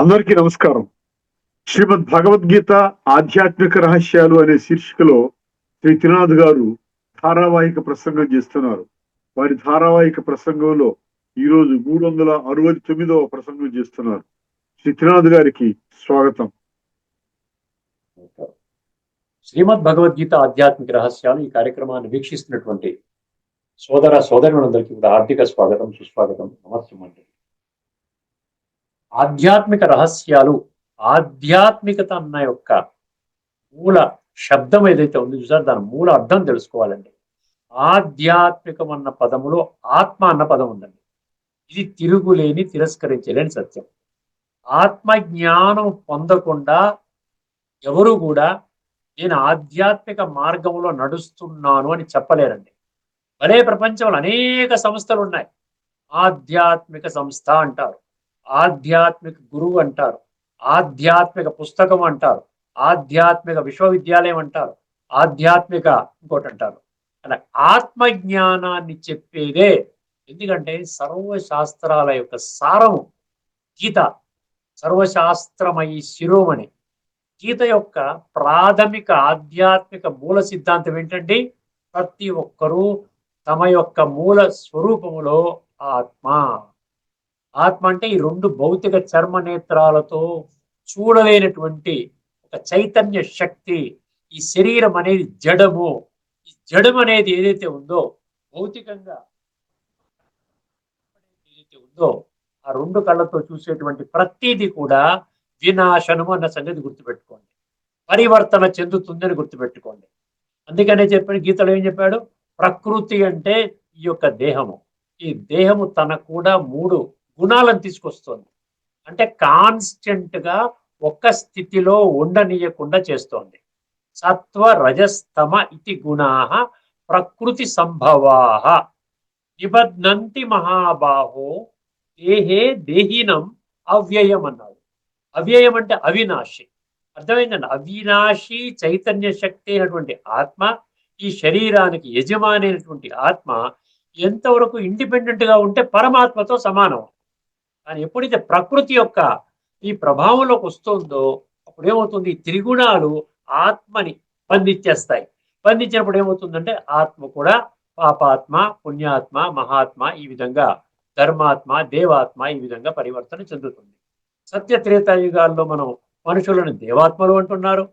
అందరికీ నమస్కారం. శ్రీమద్ భగవద్గీత ఆధ్యాత్మిక రహస్యాలు అనే శీర్షికలో శ్రీ త్రినాథ్ గారు ధారావాహిక ప్రసంగం చేస్తున్నారు. వారి ధారావాహిక ప్రసంగంలో ఈరోజు 369వ ప్రసంగం చేస్తున్నారు. శ్రీ త్రినాథ్ గారికి స్వాగతం. శ్రీమద్ భగవద్గీత ఆధ్యాత్మిక రహస్యాలు ఈ కార్యక్రమాన్ని వీక్షిస్తున్నటువంటి సోదర సోదరులందరికీ కూడా ఆర్థిక స్వాగతం, సుస్వాగతం, నమస్కారం అండి. ఆధ్యాత్మిక రహస్యాలు, ఆధ్యాత్మికత అన్న యొక్క మూల శబ్దం ఏదైతే ఉందో చూసారు, దాని మూల అర్థం తెలుసుకోవాలండి. ఆధ్యాత్మికం అన్న పదములో ఆత్మ అన్న పదం ఉందండి. ఇది తిరుగులేని, తిరస్కరించలేని సత్యం. ఆత్మ జ్ఞానం పొందకుండా ఎవరు కూడా నేను ఆధ్యాత్మిక మార్గంలో నడుస్తున్నాను అని చెప్పలేరండి. భలే ప్రపంచంలో అనేక సంస్థలు ఉన్నాయి. ఆధ్యాత్మిక సంస్థ అంటారు, ఆధ్యాత్మిక గురువు అంటారు, ఆధ్యాత్మిక పుస్తకం అంటారు, ఆధ్యాత్మిక విశ్వవిద్యాలయం అంటారు, ఆధ్యాత్మిక ఇంకోటి అంటారు. అలా ఆత్మజ్ఞానాన్ని చెప్పేదే. ఎందుకంటే సర్వశాస్త్రాల యొక్క సారము గీత, సర్వశాస్త్రమయి శిరోమణి. గీత యొక్క ప్రాథమిక ఆధ్యాత్మిక మూల సిద్ధాంతం ఏంటంటే ప్రతి ఒక్కరూ తమ యొక్క మూల స్వరూపములో ఆత్మ. ఆత్మ అంటే ఈ రెండు భౌతిక చర్మ నేత్రాలతో చూడలేనటువంటి ఒక చైతన్య శక్తి. ఈ శరీరం అనేది జడము. ఈ జడం అనేది ఏదైతే ఉందో, భౌతికంగా ఏదైతే ఉందో, ఆ రెండు కళ్ళతో చూసేటువంటి ప్రతిదీ కూడా వినాశనము అన్న సంగతి గుర్తుపెట్టుకోండి. పరివర్తన చెందుతుందని గుర్తుపెట్టుకోండి. అందుకనే చెప్పాడు గీతలో, ఏం చెప్పాడు? ప్రకృతి అంటే ఈ యొక్క దేహము. ఈ దేహము తన కూడా 3 గుణాలను తీసుకొస్తుంది. అంటే కాన్స్టెంట్ గా ఒక్క స్థితిలో ఉండనీయకుండా చేస్తోంది. సత్వ రజస్తమ ఇతి గుణాః ప్రకృతి సంభవాః నిబధ్నంతి మహాబాహో దేహే దేహినం అవ్యయం అన్నాడు. అవ్యయం అంటే అవినాశి. అర్థమైందండి? అవినాశి చైతన్య శక్తి అయినటువంటి ఆత్మ, ఈ శరీరానికి యజమాని అయినటువంటి ఆత్మ ఎంతవరకు ఇండిపెండెంట్ గా ఉంటే పరమాత్మతో సమానం. కానీ ఎప్పుడైతే ప్రకృతి యొక్క ఈ ప్రభావంలోకి వస్తుందో అప్పుడు ఏమవుతుంది? ఈ త్రిగుణాలు ఆత్మని బంధించేస్తాయి. బంధించినప్పుడు ఏమవుతుందంటే ఆత్మ కూడా పాపాత్మ, పుణ్యాత్మ, మహాత్మ, ఈ విధంగా ధర్మాత్మ, దేవాత్మ, ఈ విధంగా పరివర్తన చెందుతుంది. సత్య త్రేతాయుగాల్లో మనం మనుషులను దేవాత్మలు అంటున్నారు.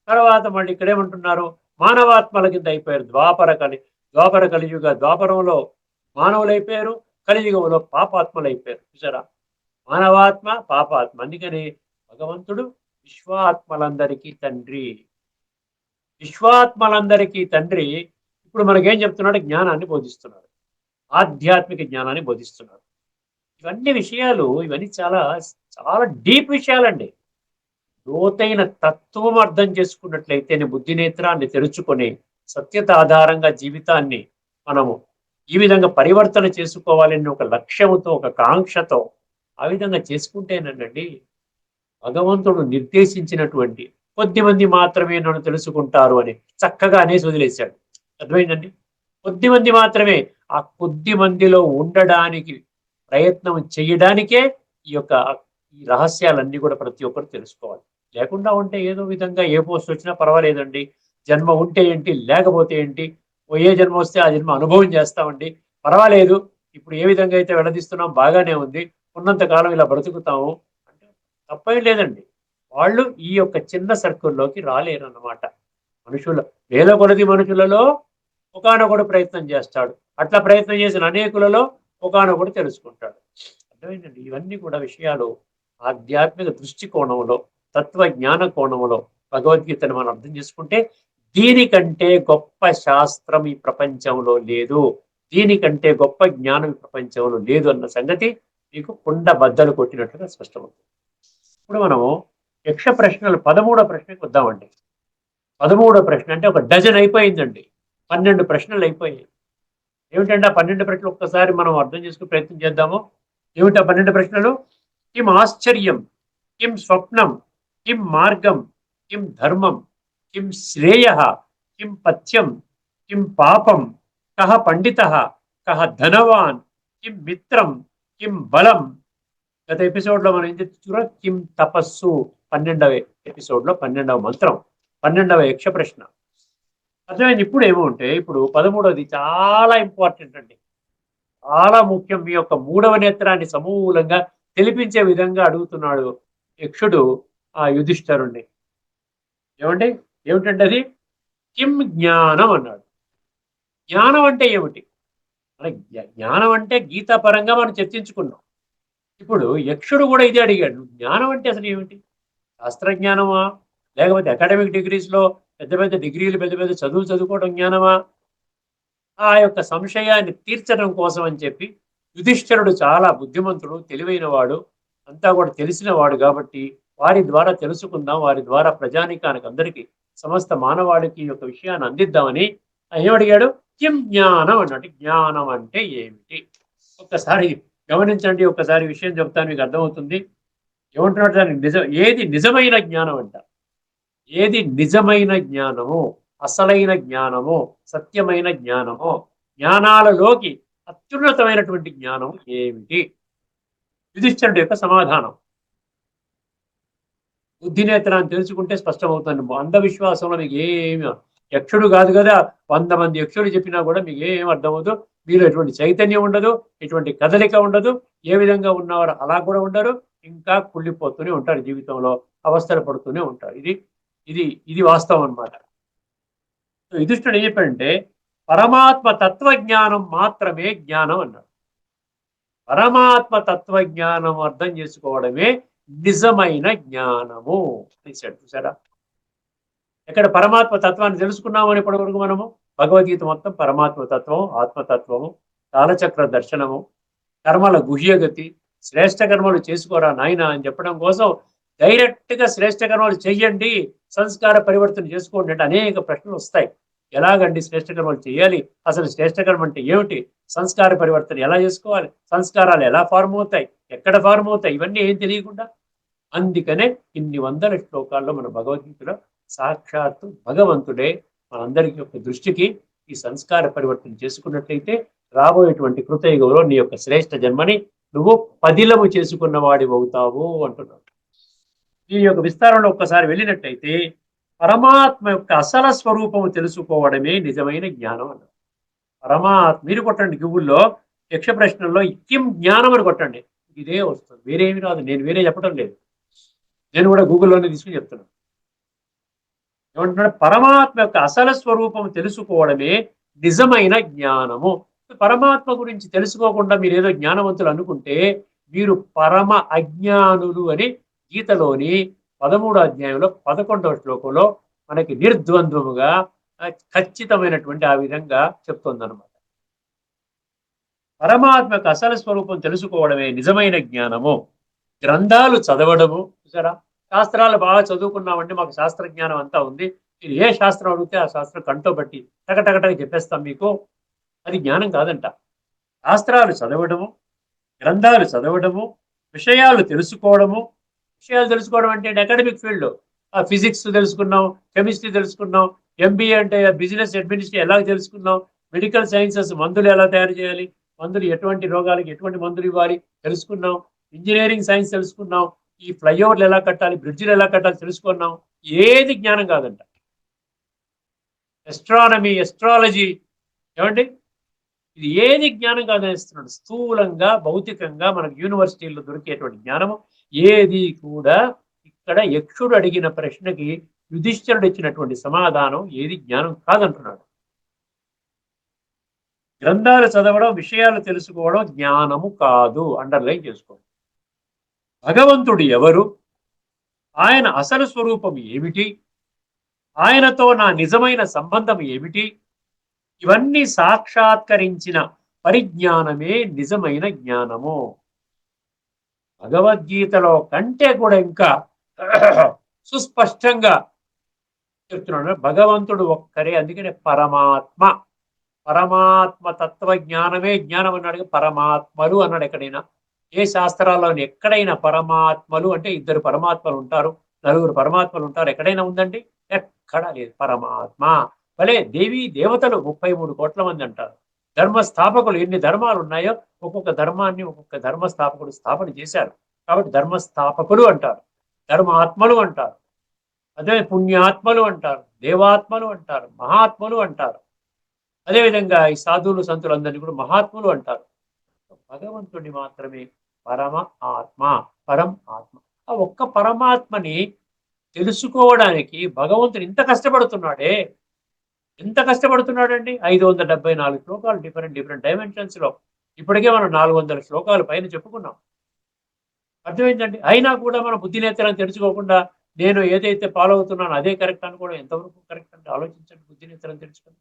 తర్వాత మళ్ళీ ఇక్కడేమంటున్నారు? మానవాత్మల కింద అయిపోయారు. ద్వాపర కలియుగ ద్వాపరంలో మానవులు అయిపోయారు, కలియుగంలో పాపాత్మలు అయిపోయారు. చూసారా? మానవాత్మ, పాపాత్మ. అందుకని భగవంతుడు విశ్వాత్మలందరికీ తండ్రి. విశ్వాత్మలందరికీ తండ్రి ఇప్పుడు మనకేం చెప్తున్నాడు? జ్ఞానాన్ని బోధిస్తున్నాడు, ఆధ్యాత్మిక జ్ఞానాన్ని బోధిస్తున్నాడు. ఇవన్నీ విషయాలు, ఇవన్నీ చాలా చాలా డీప్ విషయాలండి. లోతైన తత్వం అర్థం చేసుకున్నట్లయితే బుద్ధి నేత్రాన్ని తెరుచుకొని సత్యత ఆధారంగా జీవితాన్ని మనము ఈ విధంగా పరివర్తన చేసుకోవాలని ఒక లక్ష్యంతో, ఒక కాంక్షతో ఆ విధంగా చేసుకుంటేనండి భగవంతుడు నిర్దేశించినటువంటి కొద్దిమంది మాత్రమే నన్ను తెలుసుకుంటారు అని చక్కగా అనేసి వదిలేశాడు. అర్థమైందండి? కొద్దిమంది మాత్రమే. ఆ కొద్ది మందిలో ఉండడానికి ప్రయత్నం చేయడానికే ఈ రహస్యాలన్నీ కూడా ప్రతి ఒక్కరు తెలుసుకోవాలి. లేకుండా ఉంటే ఏదో విధంగా ఏ పోస్ట్ వచ్చినా పర్వాలేదండి. జన్మ ఉంటే ఏంటి, లేకపోతే ఏంటి, ఏ జన్మ వస్తే ఆ జన్మ అనుభవం చేస్తామండి, పర్వాలేదు. ఇప్పుడు ఏ విధంగా అయితే వెళ్లదీస్తున్నాం బాగానే ఉంది, ఉన్నంత కాలం ఇలా బ్రతుకుతాము అంటే తప్పేం లేదండి. వాళ్ళు ఈ యొక్క చిన్న సర్కిల్లోకి రాలేరు అన్నమాట. మనుషుల వేల కొలది మనుషులలో ఒకానొకడు ప్రయత్నం చేస్తాడు. అట్లా ప్రయత్నం చేసిన అనేకులలో ఒకానొకడు తెలుసుకుంటాడు. అర్థమైందండి? ఇవన్నీ కూడా విషయాలు ఆధ్యాత్మిక దృష్టికోణంలో, తత్వ జ్ఞాన కోణంలో భగవద్గీతను మనం అర్థం చేసుకుంటే దీనికంటే గొప్ప శాస్త్రం ఈ ప్రపంచంలో లేదు, దీనికంటే గొప్ప జ్ఞానం ఈ ప్రపంచంలో లేదు అన్న సంగతి మీకు కుండ బద్దలు కొట్టినట్లుగా స్పష్టమవుతుంది. ఇప్పుడు మనము యక్ష ప్రశ్నలు 13వ ప్రశ్నకు వద్దామండి. 13వ ప్రశ్న అంటే ఒక డజన్ అయిపోయిందండి. 12 ప్రశ్నలు అయిపోయాయి. ఏమిటంటే ఆ 12 ప్రశ్నలు ఒక్కసారి మనం అర్థం చేసుకునే ప్రయత్నం చేద్దాము. ఏమిటి ఆ 12 ప్రశ్నలు? కిం ఆశ్చర్యం, కిం స్వప్నం, కిం మార్గం, కిం ధర్మం, కిం శ్రేయః, కిం పథ్యం, కిం పాపం, కః పండితః, కః ధనవాన్, కిం మిత్రం, కిం బలం, గత ఎపిసోడ్లో మనం ఏం చెప్తున్నాం? కిం తపస్సు 12వ ఎపిసోడ్లో 12వ మంత్రం, 12వ యక్ష ప్రశ్న అర్థమైంది. ఇప్పుడు ఏమో అంటే ఇప్పుడు 13వది చాలా ఇంపార్టెంట్ అండి, చాలా ముఖ్యం. మీ యొక్క మూడవ నేత్రాన్ని సమూలంగా తెలిపించే విధంగా అడుగుతున్నాడు యక్షుడు ఆ యుధిష్ఠరుణ్ణి. ఏమండి, ఏమిటంటే అది కిం జ్ఞానం అన్నాడు. జ్ఞానం అంటే ఏమిటి? మన జ్ఞానం అంటే గీతాపరంగా మనం చర్చించుకున్నాం. ఇప్పుడు యక్షుడు కూడా ఇదే అడిగాడు, జ్ఞానం అంటే అసలు ఏమిటి? శాస్త్రజ్ఞానమా, లేకపోతే అకాడమిక్ డిగ్రీస్లో పెద్ద పెద్ద డిగ్రీలు, పెద్ద పెద్ద చదువులు చదువుకోవడం జ్ఞానమా? ఆ యొక్క సంశయాన్ని తీర్చడం కోసం అని చెప్పి యుధిష్ఠిరుడు చాలా బుద్ధిమంతుడు, తెలివైన వాడు, అంతా కూడా తెలిసిన వాడు కాబట్టి వారి ద్వారా తెలుసుకుందాం, వారి ద్వారా ప్రజానికానికి అందరికీ సమస్త మానవాళికి ఈ యొక్క విషయాన్ని అందిద్దామని ఏమడిగాడు? కిం జ్ఞానం అన్నట్టు. జ్ఞానం అంటే ఏమిటి? ఒక్కసారి గమనించండి, ఒక్కసారి విషయం చెప్తాను, మీకు అర్థమవుతుంది. ఏమంటున్నాడు? దానికి ఏది నిజమైన జ్ఞానం అంట? ఏది నిజమైన జ్ఞానము, అసలైన జ్ఞానము, సత్యమైన జ్ఞానము, జ్ఞానాలలోకి అత్యున్నతమైనటువంటి జ్ఞానం ఏమిటి? యుధిష్ఠిరుడి యొక్క సమాధానం. బుద్ధినేత్రాన్ని తెలుసుకుంటే స్పష్టమవుతుంది. అంధవిశ్వాసంలో మీకు ఏమి, యక్షుడు కాదు కదా, 100 మంది యక్షుడు చెప్పినా కూడా మీకు ఏం అర్థమవుదు. మీరు ఎటువంటి చైతన్యం ఉండదు, ఎటువంటి కదలిక ఉండదు, ఏ విధంగా ఉన్నవారు అలా కూడా ఉండరు, ఇంకా కుళ్ళిపోతూనే ఉంటారు, జీవితంలో అవస్థలు పడుతూనే ఉంటారు. ఇది ఇది ఇది వాస్తవం అనమాట. యుధిష్ఠుడు ఏం చెప్పాడంటే పరమాత్మ తత్వజ్ఞానం మాత్రమే జ్ఞానం అన్నాడు. పరమాత్మ తత్వజ్ఞానం అర్థం చేసుకోవడమే నిజమైన జ్ఞానము అనేసాడు. చూసారా, ఎక్కడ పరమాత్మ తత్వాన్ని తెలుసుకున్నామని ఇప్పటి వరకు మనము భగవద్గీత మొత్తం పరమాత్మ తత్వం, ఆత్మతత్వము, కాలచక్ర దర్శనము, కర్మల గుహ్యగతి, శ్రేష్ఠ కర్మలు చేసుకోరా నాయన అని చెప్పడం కోసం డైరెక్ట్ గా శ్రేష్ఠ కర్మలు చెయ్యండి, సంస్కార పరివర్తన చేసుకోండి అంటే అనేక ప్రశ్నలు వస్తాయి. ఎలాగండి శ్రేష్ఠ కర్మలు చేయాలి? అసలు శ్రేష్ఠ కర్మ అంటే ఏమిటి? సంస్కార పరివర్తన ఎలా చేసుకోవాలి? సంస్కారాలు ఎలా ఫార్మ్ అవుతాయి? ఎక్కడ ఫార్మ్ అవుతాయి? ఇవన్నీ ఏం తెలియకుండా. అందుకనే ఇన్ని వందల శ్లోకాల్లో మన భగవద్గీతలో సాక్షాత్తు భగవంతుడే మనందరికి యొక్క దృష్టికి ఈ సంస్కార పరివర్తన చేసుకున్నట్లయితే రాబోయేటువంటి కృతయుగంలో నీ యొక్క శ్రేష్ఠ జన్మని నువ్వు పదిలము చేసుకున్న వాడి అవుతావు అంటున్నాడు. ఈ యొక్క విస్తారంలో ఒక్కసారి వెళ్ళినట్టయితే పరమాత్మ యొక్క అసల స్వరూపము తెలుసుకోవడమే నిజమైన జ్ఞానం అన్నారు. పరమాత్మ, మీరు కొట్టండి గూగుల్లో యక్ష ప్రశ్నల్లో కిం జ్ఞానం అని కొట్టండి, ఇదే వస్తుంది, వేరేమి రాదు. నేను వేరే చెప్పడం లేదు, నేను కూడా గూగుల్లోనే తీసుకుని చెప్తున్నాను. ఏమంటున్నాడు? పరమాత్మ యొక్క అసలు స్వరూపం తెలుసుకోవడమే నిజమైన జ్ఞానము. పరమాత్మ గురించి తెలుసుకోకుండా మీరు ఏదో జ్ఞానవంతులు అనుకుంటే మీరు పరమ అజ్ఞానులు అని గీతలోని 13వ అధ్యాయంలో 11వ శ్లోకంలో మనకి నిర్ద్వంద్వముగా ఖచ్చితమైనటువంటి ఆ విధంగా చెప్తుందన్నమాట. పరమాత్మ యొక్క అసలు స్వరూపం తెలుసుకోవడమే నిజమైన జ్ఞానము. గ్రంథాలు చదవడము, చూసారా, శాస్త్రాలు బాగా చదువుకున్నామంటే మాకు శాస్త్రజ్ఞానం అంతా ఉంది, మీరు ఏ శాస్త్రం అడిగితే ఆ శాస్త్రం కంటో బట్టి టకటకటక చెప్పేస్తాం మీకు, అది జ్ఞానం కాదంట. శాస్త్రాలు చదవడము, గ్రంథాలు చదవడము, విషయాలు తెలుసుకోవడము. విషయాలు తెలుసుకోవడం అంటే అకాడమిక్ ఫీల్డ్, ఫిజిక్స్ తెలుసుకున్నాం, కెమిస్ట్రీ తెలుసుకున్నాం, ఎంబీఏ అంటే బిజినెస్ అడ్మినిస్ట్రేషన్ ఎలా తెలుసుకున్నాం, మెడికల్ సైన్సెస్ మందులు ఎలా తయారు చేయాలి, మందులు ఎటువంటి రోగాలకి ఎటువంటి మందులు ఇవ్వాలి తెలుసుకున్నాం, ఇంజనీరింగ్ సైన్స్ తెలుసుకున్నాం, ఈ ఫ్లైఓవర్లు ఎలా కట్టాలి, బ్రిడ్జిలు ఎలా కట్టాలి తెలుసుకున్నాం. ఏది జ్ఞానం కాదంట. ఎస్ట్రానమీ, ఎస్ట్రాలజీ, ఏమండి, ఇది ఏది జ్ఞానం కాదనిస్తున్నాడు. స్థూలంగా భౌతికంగా మనకు యూనివర్సిటీల్లో దొరికేటువంటి జ్ఞానము ఏది కూడా ఇక్కడ యక్షుడు అడిగిన ప్రశ్నకి యుధిష్ఠిరుడు ఇచ్చినటువంటి సమాధానం ఏది జ్ఞానం కాదంటున్నాడు. గ్రంథాలు చదవడం, విషయాలు తెలుసుకోవడం జ్ఞానము కాదు, అండర్లైన్ చేసుకోండి. భగవంతుడు ఎవరు, ఆయన అసలు స్వరూపం ఏమిటి, ఆయనతో నా నిజమైన సంబంధం ఏమిటి, ఇవన్నీ సాక్షాత్కరించిన పరిజ్ఞానమే నిజమైన జ్ఞానము. భగవద్గీతలో కంటే కూడా ఇంకా సుస్పష్టంగా చెప్తున్నాడు. భగవంతుడు ఒక్కరే, అందుకనే పరమాత్మ, పరమాత్మ తత్వ జ్ఞానమే జ్ఞానం అన్నాడు. పరమాత్మలు అన్నాడు ఎక్కడైనా, ఏ శాస్త్రాల్లో ఎక్కడైనా పరమాత్మలు అంటే 2 పరమాత్మలు ఉంటారు, 4 పరమాత్మలు ఉంటారు, ఎక్కడైనా ఉందండి? ఎక్కడా లేదు. పరమాత్మ భలే దేవీ దేవతలు 33 కోట్ల మంది అంటారు. ధర్మ స్థాపకులు ఎన్ని ధర్మాలు ఉన్నాయో ఒక్కొక్క ధర్మాన్ని ఒక్కొక్క ధర్మ స్థాపకుడు స్థాపన చేశారు. కాబట్టి ధర్మస్థాపకులు అంటారు, ధర్మాత్మలు అంటారు, అదే పుణ్యాత్మలు అంటారు, దేవాత్మలు అంటారు, మహాత్ములు అంటారు. అదేవిధంగా ఈ సాధువులు సంతులు అందరినీ కూడా మహాత్ములు అంటారు. భగవంతుడిని మాత్రమే పరమ ఆత్మ, పరం ఆత్మ. ఆ ఒక్క పరమాత్మని తెలుసుకోవడానికి భగవంతుడు ఇంత కష్టపడుతున్నాడే. ఎంత కష్టపడుతున్నాడండి? 574 శ్లోకాలు, డిఫరెంట్ డిఫరెంట్ డైమెన్షన్స్ లో. ఇప్పటికే మనం 400 శ్లోకాలు పైన చెప్పుకున్నాం. అర్థమైందండి? అయినా కూడా మన బుద్ధి నేత్రాలను తెరుచుకోకుండా నేను ఏదైతే ఫాలో అవుతున్నానో అదే కరెక్ట్ అనుకోవడం ఎంతవరకు కరెక్ట్ అంటే ఆలోచించండి. బుద్ధి నేత్రాలను తెరుచుకోండి.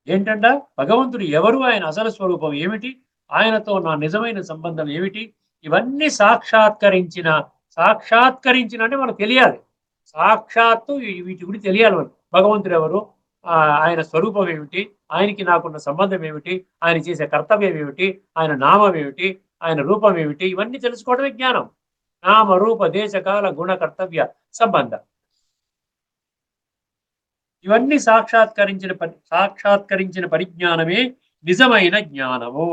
ఏంటంట? భగవంతుడు ఎవరు, ఆయన అసలు స్వరూపం ఏమిటి, ఆయనతో నా నిజమైన సంబంధం ఏమిటి, ఇవన్నీ సాక్షాత్కరించిన అంటే మనకు తెలియాలి. సాక్షాత్తు వీటి గురించి తెలియాలి మనకు. భగవంతుడు ఎవరు, ఆయన స్వరూపం ఏమిటి, ఆయనకి నాకున్న సంబంధం ఏమిటి, ఆయన చేసే కర్తవ్యం ఏమిటి, ఆయన నామం ఏమిటి, ఆయన రూపం ఏమిటి, ఇవన్నీ తెలుసుకోవడమే జ్ఞానం. నామ రూప దేశ కాల గుణ కర్తవ్య సంబంధం. ఇవన్నీ సాక్షాత్కరించిన పరిజ్ఞానమే నిజమైన జ్ఞానము.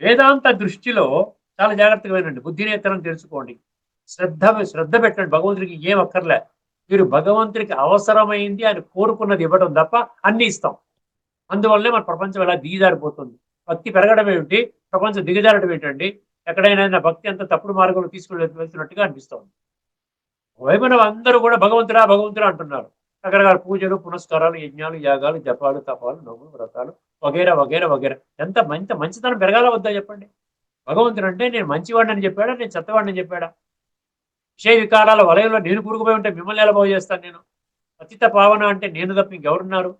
వేదాంత దృష్టిలో చాలా జాగ్రత్తగా వినండి. బుద్ధినేత్రం తెలుసుకోండి. శ్రద్ధ పెట్టండి. భగవంతుడికి ఏం అక్కర్లే. మీరు భగవంతుడికి అవసరమైంది ఆయన కోరుకున్నది ఇవ్వడం తప్ప అన్ని ఇస్తాం. అందువల్లనే మన ప్రపంచం ఎలా దిగజారిపోతుంది. భక్తి పెరగడం ఏమిటి, ప్రపంచం దిగజారడం ఏంటండి? ఎక్కడైనా భక్తి అంతా తప్పుడు మార్గంలో వెళ్తున్నట్టుగా అనిపిస్తుంది. వైపున అందరూ కూడా భగవంతుడా భగవంతుడా అంటున్నారు. రకరకాల పూజలు, పునస్కారాలు, యజ్ఞాలు, యాగాలు, జపాలు, తపాలు, నవ్వులు, వ్రతాలు వగేరా వగేరా వగేరా. ఎంత మంచితనం పెరగాల వద్దా చెప్పండి? భగవంతుడు అంటే నేను మంచివాడిని చెప్పాడా, నేను చెత్తవాడిని చెప్పాడా? విషయ వికారాల వలయంలో నేను కూరుకుపోయి ఉంటే మిమ్మల్ని ఎలా బాగు చేస్తాను నేను? పతిత పావన అంటే నేను తప్ప ఇంకెవరున్నారు?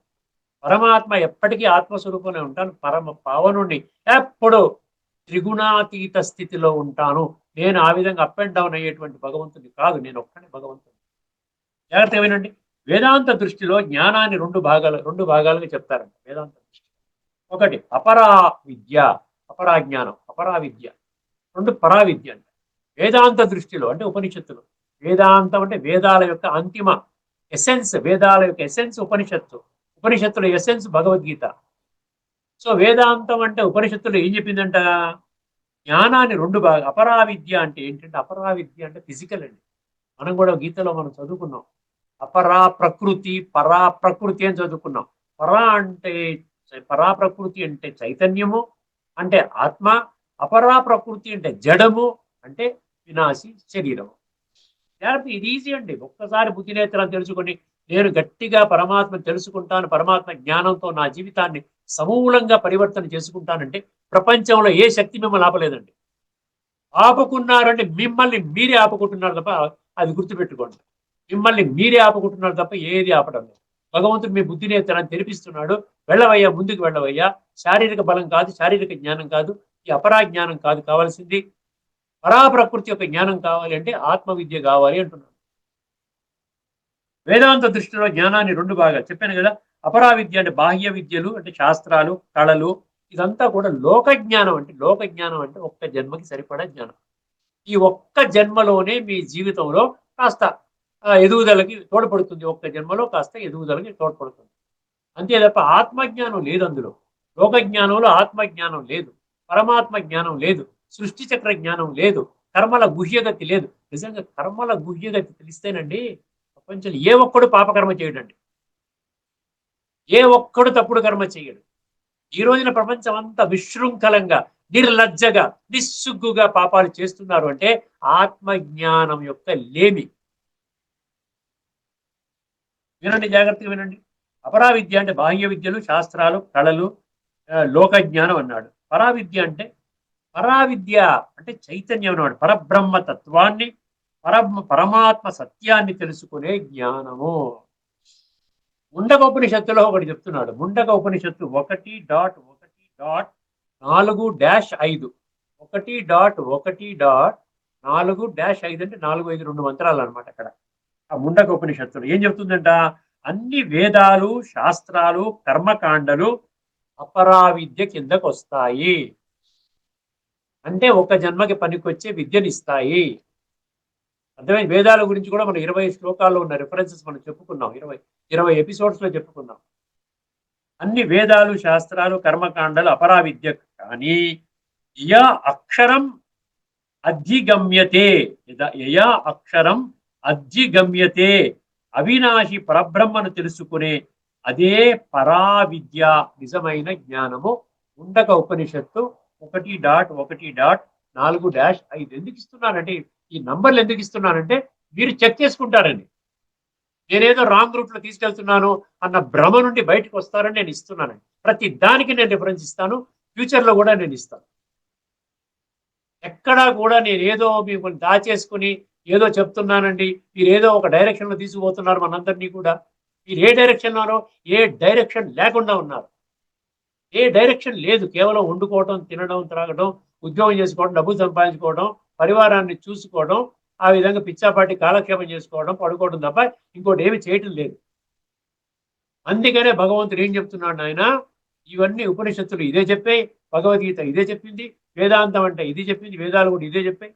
పరమాత్మ ఎప్పటికీ ఆత్మస్వరూపంలో ఉంటాను. పరమ పావనుణ్ణి, ఎప్పుడు త్రిగుణాతీత స్థితిలో ఉంటాను. నేను ఆ విధంగా అప్ అండ్ డౌన్ అయ్యేటువంటి భగవంతుని కాదు, నేను ఒక్కనే భగవంతుని. జాగ్రత్తగా వినండి. వేదాంత దృష్టిలో జ్ఞానాన్ని రెండు భాగాలుగా చెప్తారంట. వేదాంత దృష్టి ఒకటి అపరా విద్య, అపరాజ్ఞానం, అపరా విద్య. రెండు పరావిద్య అంట. వేదాంత దృష్టిలో అంటే ఉపనిషత్తులు. వేదాంతం అంటే వేదాల యొక్క అంతిమ ఎసెన్స్, వేదాల యొక్క ఎసెన్స్ ఉపనిషత్తు, ఉపనిషత్తుల ఎసెన్స్ భగవద్గీత. సో వేదాంతం అంటే ఉపనిషత్తులు ఏం చెప్పిందంట? జ్ఞానాన్ని రెండు భాగాలు. అపరావిద్య అంటే ఏంటంటే, అపరావిద్య అంటే ఫిజికల్ అండి. మనం కూడా గీతలో మనం చదువుకున్నాం. అపరా ప్రకృతి, పరా ప్రకృతి అని చదువుకున్నాం. పరా ప్రకృతి అంటే చైతన్యము, అంటే ఆత్మ. అపరా ప్రకృతి అంటే జడము, అంటే వినాశి శరీరము. లేకపోతే ఇది ఈజీ అండి. ఒక్కసారి బుద్ధి నేత్రాన్ని తెలుసుకొని నేను గట్టిగా పరమాత్మ తెలుసుకుంటాను, పరమాత్మ జ్ఞానంతో నా జీవితాన్ని సమూలంగా పరివర్తన చేసుకుంటానంటే ప్రపంచంలో ఏ శక్తి మిమ్మల్ని ఆపలేదండి. ఆపుకున్నారంటే మిమ్మల్ని మీరే ఆపుకుంటున్నారు తప్ప, అది గుర్తుపెట్టుకోండి. మిమ్మల్ని మీరే ఆపుకుంటున్నారు తప్ప ఏది ఆపడం లేదు. భగవంతుడు మీ బుద్ధి నేత్రాన్ని తెరిపిస్తున్నాడు. వెళ్ళవయ్యా, ముందుకు వెళ్ళవయ్యా. శారీరక బలం కాదు, శారీరక జ్ఞానం కాదు, ఈ అపరా జ్ఞానం కాదు కావాల్సింది. పరాప్రకృతి యొక్క జ్ఞానం కావాలి అంటే ఆత్మవిద్య కావాలి అంటున్నాడు. వేదాంత దృష్టిలో జ్ఞానాన్ని రెండు భాగాలు చెప్పాను కదా. అపరా విద్య అంటే బాహ్య విద్యలు, అంటే శాస్త్రాలు, కళలు. ఇదంతా కూడా లోక జ్ఞానం. అంటే ఒక్క జన్మకి సరిపడా జ్ఞానం. ఈ ఒక్క జన్మలోనే మీ జీవితంలో కాస్త ఎదుగుదలకి తోడ్పడుతుంది. ఒక్క జన్మలో కాస్త ఎదుగుదలకి తోడ్పడుతుంది. అంతే తప్ప ఆత్మజ్ఞానం లేదు అందులో. లోక జ్ఞానంలో ఆత్మజ్ఞానం లేదు, పరమాత్మ జ్ఞానం లేదు, సృష్టి చక్ర జ్ఞానం లేదు, కర్మల గుహ్యగతి లేదు. నిజంగా కర్మల గుహ్యగతి తెలిస్తేనండి ప్రపంచంలో ఏ ఒక్కడు పాపకర్మ చేయడండి, ఏ ఒక్కడు తప్పుడు కర్మ చేయడు. ఈ రోజున ప్రపంచం అంతా విశృంఖలంగా, నిర్లజ్జగా, నిస్సుగ్గుగా పాపాలు చేస్తున్నారు అంటే ఆత్మజ్ఞానం యొక్క లేమి. వినండి, జాగ్రత్తగా వినండి. అపరా విద్య అంటే బాహ్య విద్యలు, శాస్త్రాలు, కళలు, లోక జ్ఞానం అన్నాడు. పరావిద్య అంటే చైతన్యం అన్నాడు. పరబ్రహ్మ తత్వాన్ని, పరమాత్మ సత్యాన్ని తెలుసుకునే జ్ఞానము. ముండక ఉపనిషత్తులో ఒకటి చెప్తున్నాడు. ముండక ఉపనిషత్తు 1.1.4-5 1.1.4-5 అంటే 4-5 మంత్రాలు అనమాట. అక్కడ ఆ ముండక ఉపనిషత్తులు ఏం చెప్తుందంట? అన్ని వేదాలు, శాస్త్రాలు, కర్మకాండలు అపరావిద్య కిందకు వస్తాయి. అంటే ఒక జన్మకి పనికొచ్చే విద్యను ఇస్తాయి. అర్థమైంది? వేదాల గురించి కూడా మనం 20 శ్లోకాల్లో ఉన్న రిఫరెన్సెస్ మనం చెప్పుకున్నాం. 20 ఎపిసోడ్స్ లో చెప్పుకున్నాం. అన్ని వేదాలు, శాస్త్రాలు, కర్మకాండలు అపరావిద్య కానీ యయా అక్షరం అధిగమ్యతే, యయా అక్షరం అధిగమ్యతే, అవినాశి పరబ్రహ్మను తెలుసుకునే అదే పరావిద్య, నిజమైన జ్ఞానము. ఉండక ఉపనిషత్తు 1.1.4-5 ఎందుకు ఇస్తున్నానంటే, ఈ నంబర్లు ఎందుకు ఇస్తున్నానంటే మీరు చెక్ చేసుకుంటారండి. నేనేదో రాంగ్ రూట్ లో తీసుకెళ్తున్నాను అన్న భ్రమ నుండి బయటకు వస్తారని నేను ఇస్తున్నానండి. ప్రతి దానికి నేను రిఫరెన్స్ ఇస్తాను, ఫ్యూచర్ లో కూడా నేను ఇస్తాను. ఎక్కడా కూడా నేను ఏదో మిమ్మల్ని దాచేసుకుని ఏదో చెప్తున్నానండి, మీరు ఏదో ఒక డైరెక్షన్ లో తీసుకుపోతున్నారు మనందరినీ కూడా. మీరు ఏ డైరెక్షన్ లోనో, ఏ డైరెక్షన్ లేకుండా ఉన్నారు. ఏ డైరెక్షన్ లేదు, కేవలం వండుకోవడం, తినడం, త్రాగడం, ఉద్యోగం చేసుకోవడం, డబ్బు సంపాదించుకోవడం, పరివారాన్ని చూసుకోవడం, ఆ విధంగా పిచ్చాపాటి కాలక్షేపం చేసుకోవడం, పడుకోవడం తప్ప ఇంకోటి ఏమి చేయటం లేదు. అందుకనే భగవంతుడు ఏం చెప్తున్నాడు ఆయన, ఇవన్నీ ఉపనిషత్తులు ఇదే చెప్పాయి, భగవద్గీత ఇదే చెప్పింది, వేదాంతం అంటే ఇది చెప్పింది, వేదాలు కూడా ఇదే చెప్పాయి.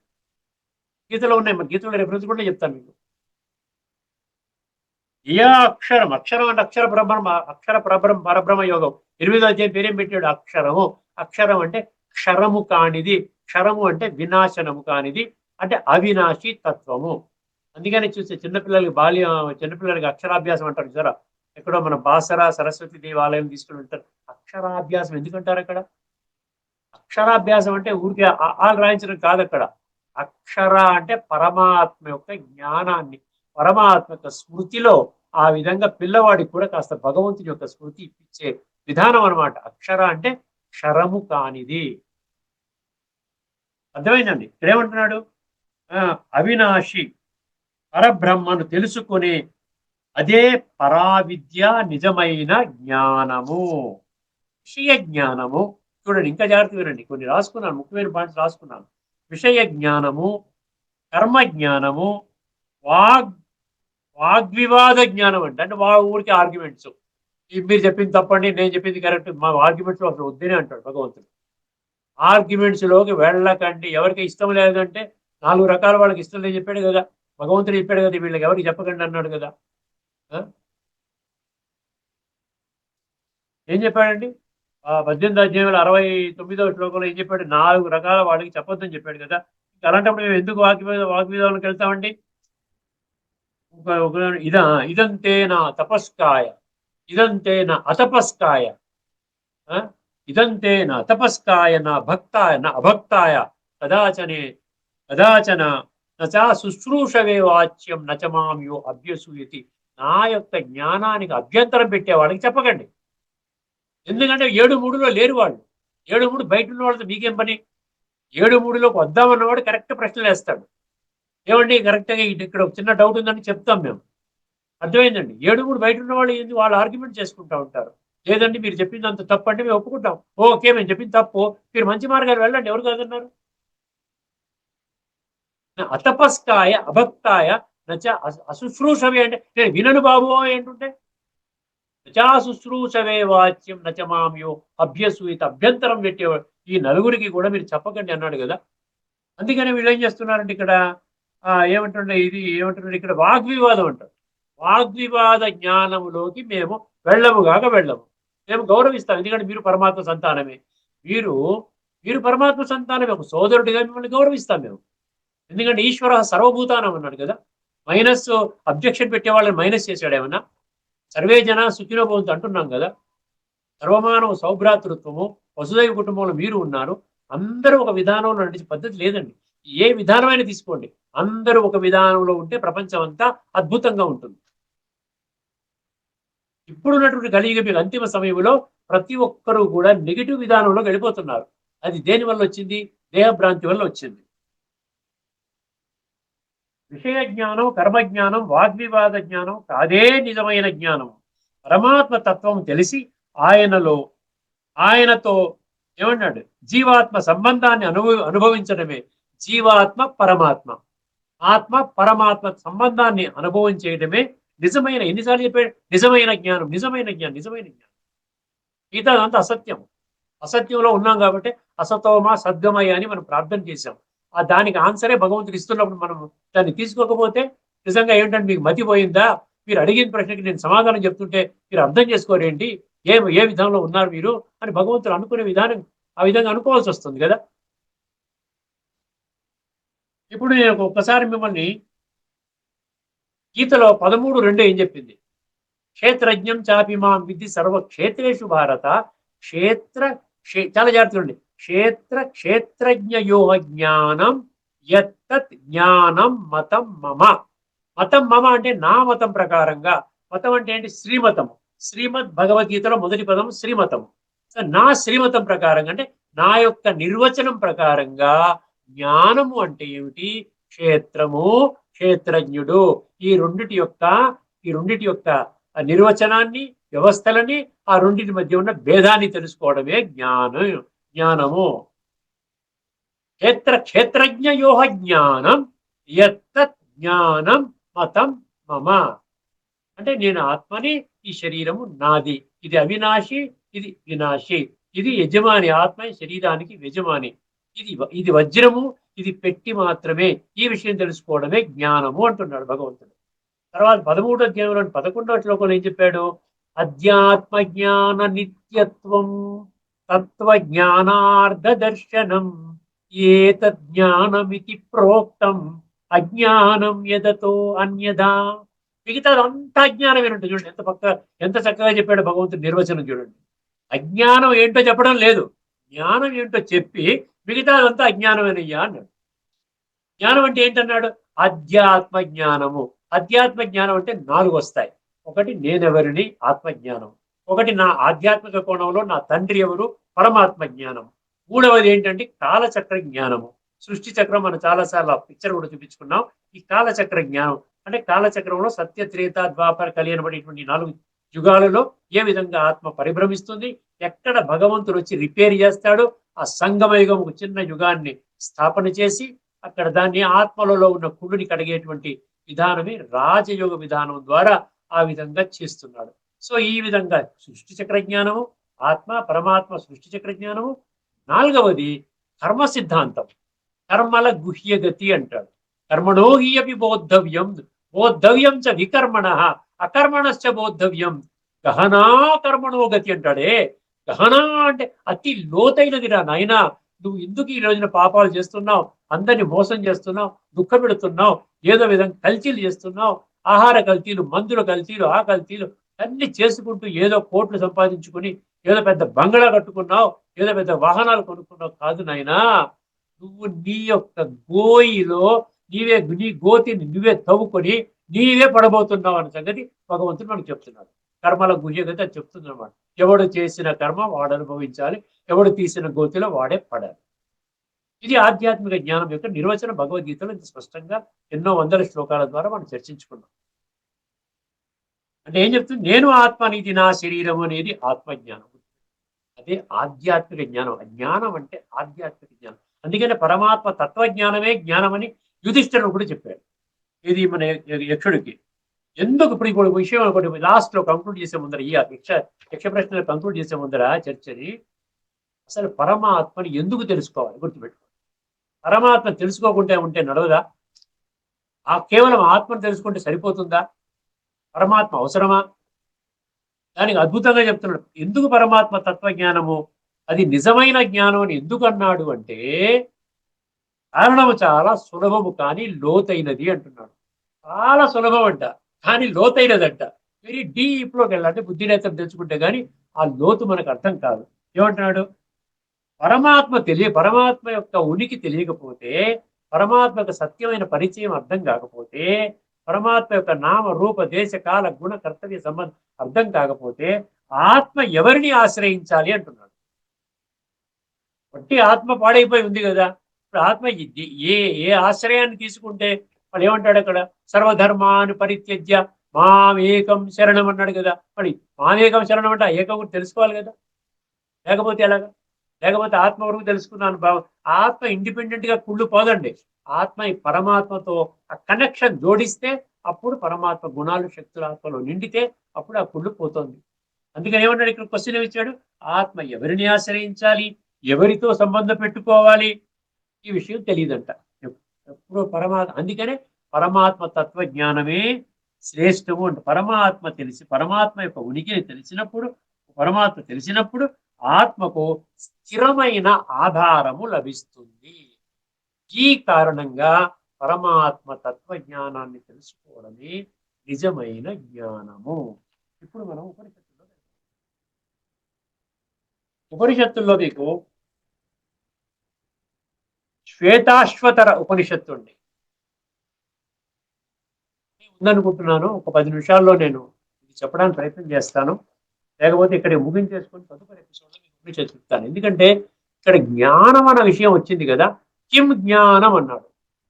గీతలో ఉన్నాయి, మన గీతలో రెఫరెన్స్ కూడా చెప్తాను మీకు. ఏ అక్షరం, అక్షరం అంటే అక్షర పరబ్రహ్మ, అక్షర పరబ్రహ్మ యోగం 8వ అధ్యాయం పేరేం పెట్టాడు, అక్షరము. అక్షరం అంటే క్షరము కానిది, క్షరము అంటే వినాశనము కానిది, అంటే అవినాశి తత్వము. అందుకని చూస్తే చిన్నపిల్లలకి అక్షరాభ్యాసం అంటారు చూసారా, ఎక్కడో మన బాసర సరస్వతి దేవాలయం తీసుకుని వెళ్తారు. అక్షరాభ్యాసం ఎందుకంటారు అక్కడ? అక్షరాభ్యాసం అంటే ఊరికే ఆలు రాయించడం కాదు అక్కడ. అక్షర అంటే పరమాత్మ యొక్క జ్ఞానాన్ని, పరమాత్మ యొక్క స్మృతిలో ఆ విధంగా పిల్లవాడికి కూడా కాస్త భగవంతుని యొక్క స్మృతి ఇప్పించే విధానం అనమాట. అక్షర అంటే క్షరము కానిది. అర్థమైందండి? ఇక్కడేమంటున్నాడు, అవినాశి పరబ్రహ్మను తెలుసుకునే అదే పరావిద్య, నిజమైన జ్ఞానము, విషయ జ్ఞానము. చూడండి, ఇంకా జాగ్రత్త వినండి, కొన్ని రాసుకున్నాను, ముఖ్యమైన పాయింట్స్ రాసుకున్నాను. విషయ జ్ఞానము, కర్మ జ్ఞానము, వాగ్వివాద జ్ఞానం అంటే ఊరికి ఆర్గ్యుమెంట్స్. మీరు చెప్పింది తప్పండి, నేను చెప్పింది కరెక్ట్, మా ఆర్గ్యుమెంట్స్ అసలు వద్దని అంటాడు భగవంతుడు. ఆర్గ్యుమెంట్స్ లోకి వెళ్ళకండి. ఎవరికి ఇష్టం లేదంటే 4 రకాల వాళ్ళకి ఇష్టం లేదు చెప్పాడు కదా భగవంతుడు, చెప్పాడు కదా, వీళ్ళకి ఎవరికి చెప్పకండి అన్నాడు కదా. ఏం చెప్పాడండి? 18వ అధ్యాయంలో 69వ శ్లోకంలో ఏం చెప్పాడు? 4 రకాల వాళ్ళకి చెప్పొద్దని చెప్పాడు కదా. అలాంటప్పుడు మేము ఎందుకు వాగ్వివాదాలకు వెళ్తామండి? ఇదంతే నా తపస్కాయ, ఇదంతే నా అతపస్కాయ, ఇదంతే నా తపస్కాయ, నా భక్తాయ, నా అభక్తాయ, కదాచన నచా శుశ్రూషవే వాచ్యం నచమామ్యో అభ్యసూయతి. నా యొక్క జ్ఞానానికి అభ్యంతరం పెట్టే వాళ్ళకి చెప్పకండి. ఎందుకంటే 7-3లో లేరు వాళ్ళు. 7-3 బయట ఉన్న వాళ్ళతో మీకేం పని? 7-3లోకి వద్దామన్నవాడు కరెక్ట్ ప్రశ్నలు వేస్తాడు. ఏమండి కరెక్ట్గా ఇక్కడ ఒక చిన్న డౌట్ ఉందని చెప్తాం మేము. అర్థమైందండి? 7-3 బయట ఉన్న వాళ్ళు ఏంది, వాళ్ళు ఆర్గ్యుమెంట్ చేసుకుంటూ ఉంటారు. లేదండి మీరు చెప్పింది అంత తప్పు అంటే మేము ఒప్పుకుంటాం. ఓకే, మేము చెప్పింది తప్పు, మీరు మంచి మార్గాలు వెళ్ళండి, ఎవరు కాదన్నారు? అతపస్కాయ అభక్తాయ నచ అశుశ్రూషవే అంటే నేను వినను బాబు ఏంటుంటే, నచా శుశ్రూషవే వాచ్యం నచమామ్యో అభ్యసూయిత, అభ్యంతరం పెట్టేవాడు ఈ నలుగురికి కూడా మీరు చెప్పకండి అన్నాడు కదా. అందుకని వీళ్ళు ఏం చేస్తున్నారంటే ఇక్కడ ఏమంటున్నారు ఇక్కడ వాగ్వివాదం అంటారు. వాగ్వివాద జ్ఞానములోకి మేము వెళ్ళము. మేము గౌరవిస్తాం, ఎందుకంటే మీరు పరమాత్మ సంతానమే. మీరు పరమాత్మ సంతానమే, ఒక సోదరుడిగా మిమ్మల్ని గౌరవిస్తాం మేము. ఎందుకంటే ఈశ్వర సర్వభూతానం అన్నాడు కదా. అబ్జెక్షన్ పెట్టే వాళ్ళని మైనస్ చేశాడు ఏమన్నా? సర్వే జన సుఖినో భవంతు అంటున్నాం కదా. సర్వమానవ సౌభ్రాతృత్వము, వసుదైవ కుటుంబంలో మీరు ఉన్నారు. అందరూ ఒక విధానంలో నడిచే పద్ధతి లేదండి. ఏ విధానమైనా తీసుకోండి, అందరూ ఒక విధానంలో ఉంటే ప్రపంచం అంతా అద్భుతంగా ఉంటుంది. ఇప్పుడున్నటువంటి కలియుగ మీకు అంతిమ సమయంలో ప్రతి ఒక్కరూ కూడా నెగిటివ్ విధానంలో వెళ్ళిపోతున్నారు. అది దేని వల్ల వచ్చింది? దేహభ్రాంతి వల్ల వచ్చింది. విషయ జ్ఞానం, కర్మజ్ఞానం, వాగ్వివాద జ్ఞానం కాదే నిజమైన జ్ఞానం. పరమాత్మ తత్వం తెలిసి ఆయనతో ఏమన్నాడు? జీవాత్మ సంబంధాన్ని అనుభవించడమే. జీవాత్మ పరమాత్మ, ఆత్మ పరమాత్మ సంబంధాన్ని అనుభవం చేయడమే నిజమైన, ఎన్నిసార్లు చెప్పాడు? నిజమైన జ్ఞానం, నిజమైన జ్ఞానం, నిజమైన జ్ఞానం. మిగతా అంతా అసత్యం. అసత్యంలో ఉన్నాం కాబట్టి అసతోమా సద్గమయ అని మనం ప్రార్థన చేశాం. దానికి ఆన్సరే భగవంతుడు ఇస్తున్నప్పుడు మనం దాన్ని తీసుకోకపోతే నిజంగా ఏంటంటే మీకు మతిపోయిందా? మీరు అడిగిన ప్రశ్నకి నేను సమాధానం చెప్తుంటే మీరు అర్థం చేసుకోరేంటి? ఏ విధంలో ఉన్నారు మీరు అని భగవంతుడు అనుకునే విధానం ఆ విధంగా అనుకోవాల్సి వస్తుంది కదా. ఇప్పుడు నేను ఒక్కసారి మిమ్మల్ని గీతలో 13:2 ఏం చెప్పింది? క్షేత్రజ్ఞం చాపి మాం విద్ధి సర్వ క్షేత్రేషు భారత క్షేత్ర చాలా జాగ్రత్తగా ఉండి క్షేత్రజ్ఞయో జ్ఞానం యత్తత్ జ్ఞానం మతం మమ. మతం మమ అంటే నా మతం ప్రకారంగా. మతం అంటే ఏంటి? శ్రీమతము. శ్రీమద్ భగవద్గీతలో మొదటి పదం శ్రీమతము. సో నా శ్రీమతం ప్రకారంగా అంటే నా యొక్క నిర్వచనం ప్రకారంగా జ్ఞానము అంటే ఏమిటి? క్షేత్రము, క్షేత్రజ్ఞుడు. ఈ రెండిటి యొక్క నిర్వచనాన్ని, వ్యవస్థలని, ఆ రెండింటి మధ్య ఉన్న భేదాన్ని తెలుసుకోవడమే జ్ఞానము. క్షేత్రజ్ఞయో జ్ఞానం యత్తత్ జ్ఞానం మతం మమ. అంటే నేను ఆత్మని, ఈ శరీరము నాది. ఇది అవినాశి, ఇది వినాశి. ఇది యజమాని, ఆత్మ శరీరానికి యజమాని. ఇది వజ్రము, ఇది పెట్టి మాత్రమే. ఈ విషయం తెలుసుకోవడమే జ్ఞానము అంటున్నాడు భగవంతుడు. తర్వాత 13వ అధ్యాయంలో 11వ శ్లోకంలో ఏం చెప్పాడు? అధ్యాత్మ జ్ఞాన నిత్యత్వం తత్వజ్ఞానార్థ దర్శనం ఏతజ్ఞానమితి ప్రోక్తం అజ్ఞానం యదతో అన్యదా. మిగతా అంతా అజ్ఞానం ఏంటంటే చూడండి, ఎంత చక్కగా చెప్పాడు భగవంతుడు నిర్వచనం. చూడండి, అజ్ఞానం ఏంటో చెప్పడం లేదు, జ్ఞానం ఏంటో చెప్పి మిగతాదంతా అజ్ఞానమేనయ్యా అన్నాడు. జ్ఞానం అంటే ఏంటన్నాడు? అధ్యాత్మ జ్ఞానము. అధ్యాత్మ జ్ఞానం అంటే 4 వస్తాయి. ఒకటి నేనెవరిని, ఆత్మజ్ఞానం. ఒకటి నా ఆధ్యాత్మిక కోణంలో నా తండ్రి ఎవరు, పరమాత్మ జ్ఞానం. మూడవది ఏంటంటే కాలచక్ర జ్ఞానము. సృష్టి చక్రం మనం చాలాసార్లు పిక్చర్ కూడా చూపించుకున్నాం. ఈ కాలచక్ర జ్ఞానం అంటే కాలచక్రంలో సత్య, త్రేత, ద్వాపర, కలి అనబడేటువంటి 4 యుగాలలో ఏ విధంగా ఆత్మ పరిభ్రమిస్తుంది, ఎక్కడ భగవంతుడు వచ్చి రిపేర్ చేస్తాడు, ఆ సంగమ యుగం ఒక చిన్న యుగాన్ని స్థాపన చేసి అక్కడ దాన్ని ఆత్మలలో ఉన్న కుళ్ళుని కడిగేటువంటి విధానమే రాజయోగ విధానం ద్వారా ఆ విధంగా చేస్తున్నాడు. సో ఈ విధంగా సృష్టి చక్ర జ్ఞానము, ఆత్మ పరమాత్మ సృష్టి చక్ర జ్ఞానము. 4వది కర్మ సిద్ధాంతం. కర్మల గుహ్యగతి అంటాడు. కర్మణో హి అపి బోద్ధవ్యం చ వికర్మణ అకర్మణశ్చ బోద్ధవ్యం గహనా కర్మణో గతి అంటాడే. గహనా అంటే అతి లోతైనదిరా నాయనా. నువ్వు ఎందుకు ఈ రోజున పాపాలు చేస్తున్నావు, అందరిని మోసం చేస్తున్నావు, దుఃఖ పెడుతున్నావు, ఏదో విధంగా కల్తీలు చేస్తున్నావు, ఆహార కల్తీలు, మందుల కల్తీలు, ఆ కల్తీలు అన్ని చేసుకుంటూ ఏదో కోట్లు సంపాదించుకుని ఏదో పెద్ద బంగళా కట్టుకున్నావు, ఏదో పెద్ద వాహనాలు కొనుక్కున్నావు కాదు నాయనా. నువ్వు నీ యొక్క గోయిలో నీ గోతిని నువ్వే తవ్వుకొని నీవే పడబోతున్నావు అనే సంగతి భగవంతుడు మనకు చెప్తున్నాడు. కర్మల గుహ్యగతి అది చెప్తుంది అన్నమాట. ఎవడు చేసిన కర్మ వాడు అనుభవించాలి, ఎవడు తీసిన గోతిలో వాడే పడాలి. ఇది ఆధ్యాత్మిక జ్ఞానం యొక్క నిర్వచనం భగవద్గీతలో ఇంత స్పష్టంగా ఎన్నో వందల శ్లోకాల ద్వారా మనం చర్చించుకున్నాం. అంటే ఏం చెప్తుంది? నేను ఆత్మ, ఇది నా శరీరం అనేది ఆత్మజ్ఞానం. అదే ఆధ్యాత్మిక జ్ఞానం. జ్ఞానం అంటే ఆధ్యాత్మిక జ్ఞానం. అందుకనే పరమాత్మ తత్వజ్ఞానమే జ్ఞానమని యుధిష్ఠిరుడు కూడా చెప్పాడు. ఇది మన యక్షుడికి. ఎందుకు ఇప్పుడు విషయం ఒకటి లాస్ట్ లో కంక్లూడ్ చేసే ముందర, ఈ యక్ష ప్రశ్నలు కంక్లూడ్ చేసే ముందర చర్చని, అసలు పరమాత్మని ఎందుకు తెలుసుకోవాలి గుర్తుపెట్టుకోవాలి. పరమాత్మ తెలుసుకోకుండా ఉంటే నడవదా? కేవలం ఆత్మను తెలుసుకుంటే సరిపోతుందా? పరమాత్మ అవసరమా? దానికి అద్భుతంగా చెప్తున్నాడు. ఎందుకు పరమాత్మ తత్వజ్ఞానము అది నిజమైన జ్ఞానం అని ఎందుకు అన్నాడు అంటే, కారణము చాలా సులభము కానీ లోతైనది అంటున్నాడు. చాలా సులభం అంట కానీ లోతైనదంట. వెరీ డీప్ లోకి వెళ్ళాలంటే బుద్ధినేత్రం తెలుసుకుంటే కానీ ఆ లోతు మనకు అర్థం కాదు. ఏమంటున్నాడు? పరమాత్మ యొక్క ఉనికి తెలియకపోతే, పరమాత్మ యొక్క సత్యమైన పరిచయం అర్థం కాకపోతే, పరమాత్మ యొక్క నామ రూప దేశ కాల గుణ కర్తవ్య సంబంధం అర్థం కాకపోతే ఆత్మ ఎవరిని ఆశ్రయించాలి అంటున్నాడు. బట్టి ఆత్మ పాడైపోయి ఉంది కదా. ఇప్పుడు ఆత్మ ఏ ఆశ్రయాన్ని తీసుకుంటే వాళ్ళు ఏమంటాడు అక్కడ? సర్వధర్మాన్ని పరిత్యజ్య మామేకం శరణం అన్నాడు కదా. మరి మామేకం శరణం అంటే ఏకం కూడా తెలుసుకోవాలి కదా, లేకపోతే ఎలాగా? లేకపోతే ఆత్మ వరకు తెలుసుకున్నాను ఆత్మ ఇండిపెండెంట్ గా కుళ్ళు పోదండి. ఆత్మ ఈ పరమాత్మతో ఆ కనెక్షన్ జోడిస్తే అప్పుడు పరమాత్మ గుణాలు శక్తులు ఆత్మలో నిండితే అప్పుడు ఆ కుళ్ళు పోతుంది. అందుకని ఏమన్నాడు ఇక్కడ? క్వశ్చన్ ఇచ్చాడు, ఆత్మ ఎవరిని ఆశ్రయించాలి, ఎవరితో సంబంధం పెట్టుకోవాలి, ఈ విషయం తెలియదంట ఎప్పుడు అందుకనే పరమాత్మ తత్వజ్ఞానమే శ్రేష్టము అంటే పరమాత్మ యొక్క ఉనికిని తెలిసినప్పుడు ఆత్మకు స్థిరమైన ఆధారము లభిస్తుంది. ఈ కారణంగా పరమాత్మ తత్వజ్ఞానాన్ని తెలుసుకోవడమే నిజమైన జ్ఞానము. ఇప్పుడు మనం ఉపనిషత్తుల్లో మీకు శ్వేతాశ్వతర ఉపనిషత్తు ఉంది. ఉందనుకుంటున్నాను. ఒక 10 నిమిషాల్లో నేను ఇది చెప్పడానికి ప్రయత్నం చేస్తాను. లేకపోతే ఇక్కడ ముగించేసుకొని తదుపరి ఎపిసోడ్లో మీకు ఉపనిషత్తు చెప్తాను. ఎందుకంటే ఇక్కడ జ్ఞానం అన్న విషయం వచ్చింది కదా, కిం జ్ఞానం అన్నాడు.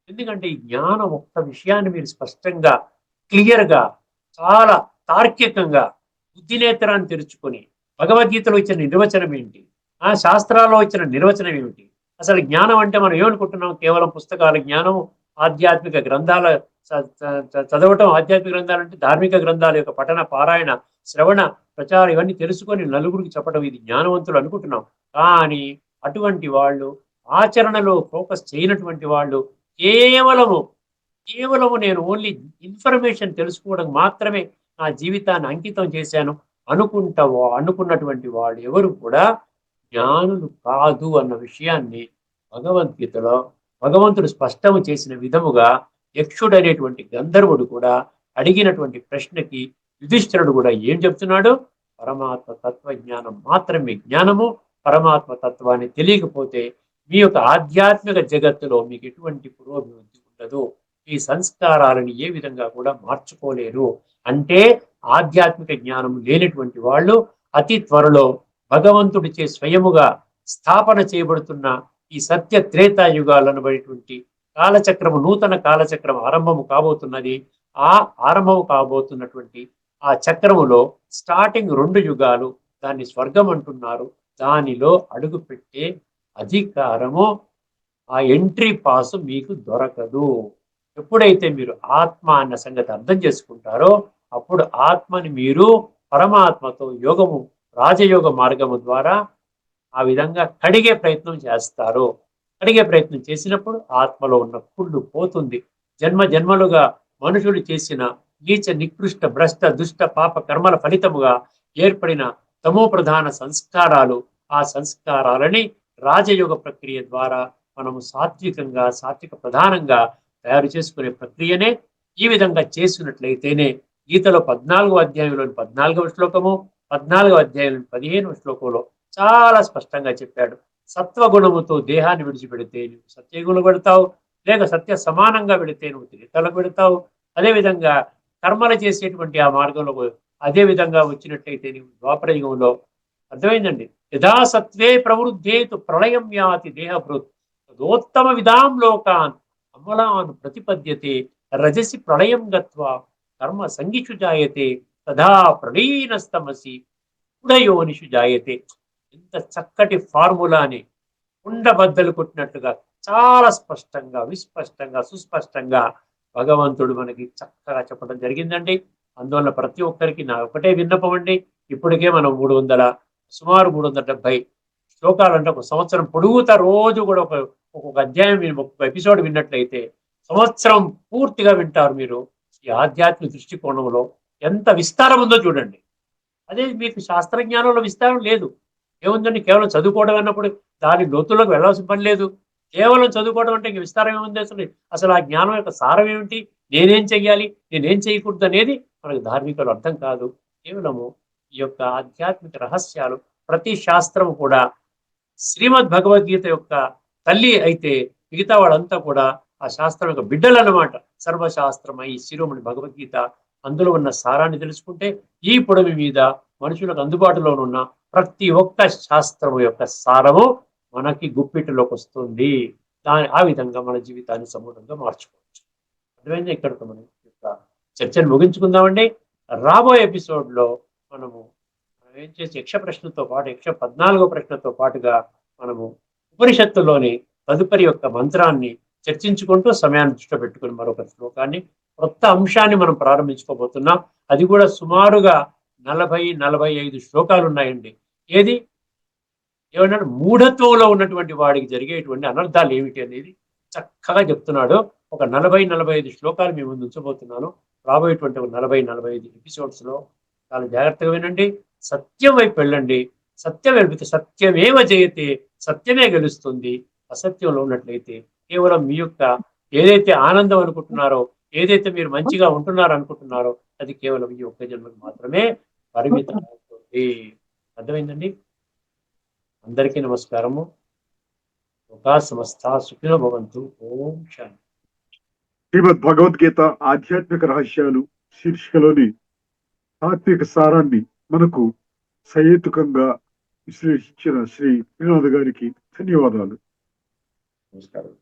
ఎందుకంటే ఈ జ్ఞానం ఒక్క విషయాన్ని మీరు స్పష్టంగా క్లియర్గా చాలా తార్కికంగా బుద్ధినేత్రాన్ని తెరుచుకొని భగవద్గీతలో ఇచ్చిన నిర్వచనం ఏంటి, ఆ శాస్త్రాల్లో ఇచ్చిన నిర్వచనం ఏమిటి, అసలు జ్ఞానం అంటే మనం ఏమనుకుంటున్నాం, కేవలం పుస్తకాల జ్ఞానం, ఆధ్యాత్మిక గ్రంథాల చదవటం. ఆధ్యాత్మిక గ్రంథాలు అంటే ధార్మిక గ్రంథాల యొక్క పఠన పారాయణ శ్రవణ ప్రచారం ఇవన్నీ తెలుసుకొని నలుగురికి చెప్పడం ఇది జ్ఞానవంతులు అనుకుంటున్నాం. కానీ అటువంటి వాళ్ళు ఆచరణలో ఫోకస్ చేయనటువంటి వాళ్ళు కేవలము కేవలము నేను ఓన్లీ ఇన్ఫర్మేషన్ తెలుసుకోవడం మాత్రమే నా జీవితాన్ని అంకితం చేశాను అనుకున్నటువంటి వాళ్ళు ఎవరు కూడా జ్ఞానులు కాదు అన్న విషయాన్ని భగవద్గీతలో భగవంతుడు స్పష్టం చేసిన విధముగా యక్షుడు అనేటువంటి గంధర్వుడు కూడా అడిగినటువంటి ప్రశ్నకి యుధిష్ఠిరుడు కూడా ఏం చెప్తున్నాడు, పరమాత్మ తత్వజ్ఞానం మాత్రమే జ్ఞానము. పరమాత్మ తత్వాన్ని తెలియకపోతే మీ యొక్క ఆధ్యాత్మిక జగత్తులో మీకు ఎటువంటి పురోభివృద్ధి ఉండదు. ఈ సంస్కారాలను ఏ విధంగా కూడా మార్చుకోలేరు. అంటే ఆధ్యాత్మిక జ్ఞానం లేనటువంటి వాళ్ళు అతి త్వరలో భగవంతుడిచే స్వయముగా స్థాపన చేయబడుతున్న ఈ సత్య త్రేతాయుగాలనబడేటువంటి కాలచక్రము, నూతన కాలచక్రం ఆరంభము కాబోతున్నది. ఆ ఆరంభము కాబోతున్నటువంటి ఆ చక్రములో స్టార్టింగ్ 2 యుగాలు, దాన్ని స్వర్గం అంటున్నారు. దానిలో అడుగు పెట్టే అధికారము, ఆ ఎంట్రీ పాస్ మీకు దొరకదు. ఎప్పుడైతే మీరు ఆత్మ అన్న సంగతి అర్థం చేసుకుంటారో అప్పుడు ఆత్మని మీరు పరమాత్మతో యోగము, రాజయోగ మార్గము ద్వారా ఆ విధంగా కడిగే ప్రయత్నం చేస్తారు. కడిగే ప్రయత్నం చేసినప్పుడు ఆత్మలో ఉన్న కుళ్ళు పోతుంది. జన్మ జన్మలుగా మనుషులు చేసిన నీచ నికృష్ట భ్రష్ట దుష్ట పాప కర్మల ఫలితముగా ఏర్పడిన తమో ప్రధాన సంస్కారాలు, ఆ సంస్కారాలని రాజయోగ ప్రక్రియ ద్వారా మనము సాత్వికంగా సాత్విక ప్రధానంగా తయారు చేసుకునే ప్రక్రియనే ఈ విధంగా చేసినట్లయితేనే గీతలో 14వ అధ్యాయంలోని 14వ శ్లోకము, 14వ అధ్యాయంలోని 15వ శ్లోకంలో చాలా స్పష్టంగా చెప్పాడు. సత్వగుణముతో దేహాన్ని విడిచిపెడితే నువ్వు సత్యగుణం పెడతావు, లేక సత్య సమానంగా పెడితే నువ్వు త్రికలకు పెడతావు. అదేవిధంగా కర్మలు చేసేటువంటి ఆ మార్గంలో అదే విధంగా వచ్చినట్లయితే నువ్వు ద్వాపర యుగంలో అర్థమైందండి. యథా సత్వే ప్రవృద్ధేతు ప్రళయం యాతి దేహభృత్ తదోత్తమ విధాం లోకాన్ అమలాన్ ప్రతిపద్యతే రజసి ప్రళయం గత్వా కర్మ సంగిషు జాయతే తదా ప్రళీనస్తమసి ఉడయోనిషు జాయతే. ఎంత చక్కటి ఫార్ములాని కుండబద్దలు కొట్టినట్టుగా చాలా స్పష్టంగా, విస్పష్టంగా, సుస్పష్టంగా భగవంతుడు మనకి చక్కగా చెప్పడం జరిగిందండి. అందువల్ల ప్రతి ఒక్కరికి నా ఒకటే విన్నపం అండి. ఇప్పటికే మనం సుమారు 370 శ్లోకాలు అంటే ఒక సంవత్సరం పొడుగుతా రోజు కూడా ఒక్కొక్క అధ్యాయం ఒక్కొక్క ఎపిసోడ్ విన్నట్లయితే సంవత్సరం పూర్తిగా వింటారు మీరు. ఈ ఆధ్యాత్మిక దృష్టికోణంలో ఎంత విస్తారం ఉందో చూడండి. అదే మీకు శాస్త్రజ్ఞానంలో విస్తారం లేదు. ఏముందండి, కేవలం చదువుకోవడం అన్నప్పుడు దాని లోతుల్లోకి వెళ్ళాల్సిన పని లేదు. కేవలం చదువుకోవడం అంటే ఇంక విస్తారం ఏముంది, అసలు ఆ జ్ఞానం యొక్క సారం ఏమిటి, నేనేం చెయ్యాలి, నేనేం చేయకూడదు అనేది మనకు ధార్మికలు అర్థం కాదు. కేవలము ఈ యొక్క ఆధ్యాత్మిక రహస్యాలు ప్రతి శాస్త్రము కూడా శ్రీమద్ భగవద్గీత యొక్క తల్లి అయితే మిగతా వాళ్ళంతా కూడా ఆ శాస్త్రం యొక్క బిడ్డలు అన్నమాట. సర్వశాస్త్రమై శిరోమణి భగవద్గీత, అందులో ఉన్న సారాన్ని తెలుసుకుంటే ఈ పొడవి మీద మనుషులకు అందుబాటులో ఉన్న ప్రతి ఒక్క శాస్త్రము యొక్క సారము మనకి గుప్పిటిలోకి వస్తుంది. ఆ విధంగా మన జీవితాన్ని సమూలంగా మార్చుకోవచ్చు. అర్థమైంది. ఇక్కడితో మనం యొక్క చర్చను ముగించుకుందామండి. రాబోయే ఎపిసోడ్లో మనము ఏం చేసి యక్ష ప్రశ్నతో పాటు యక్ష 14వ ప్రశ్నతో పాటుగా మనము ఉపనిషత్తులోని తదుపరి యొక్క మంత్రాన్ని చర్చించుకుంటూ సమయాన్ని దృష్టిలో పెట్టుకుని మరొక శ్లోకాన్ని, కొత్త అంశాన్ని మనం ప్రారంభించుకోబోతున్నాం. అది కూడా సుమారుగా 40-45 శ్లోకాలు ఉన్నాయండి. ఏమన్నాడు, మూఢత్వంలో ఉన్నటువంటి వాడికి జరిగేటువంటి అనర్థాలు ఏమిటి అనేది చక్కగా చెప్తున్నాడు. ఒక 40-45 శ్లోకాలు మీ ముందు ఉంచబోతున్నాను. రాబోయేటువంటి 40-45 ఎపిసోడ్స్ లో చాలా జాగ్రత్తగా వినండి. సత్యం వైపు వెళ్ళండి. సత్యం వెళ్తే సత్యమేవ జయతే, సత్యమే గెలుస్తుంది. అసత్యంలో ఉన్నట్లయితే కేవలం మీ యొక్క ఏదైతే ఆనందం అనుకుంటున్నారో, ఏదైతే మీరు మంచిగా ఉంటున్నారు అనుకుంటున్నారో, అది కేవలం ఈ ఒక్క జన్మకు మాత్రమే పరిమితం అవుతుంది. అర్థమైందండి? అందరికీ నమస్కారము. లోకా సమస్త సుఖినో భవంతు. ఓం శాంతి. శ్రీమద్ భగవద్గీత ఆధ్యాత్మిక రహస్యాలు శీర్షికలోని తాత్విక సారాన్ని మనకు సహేతుకంగా విశ్లేషించిన శ్రీ శ్రీనాథ్ గారికి ధన్యవాదాలు. నమస్కారం.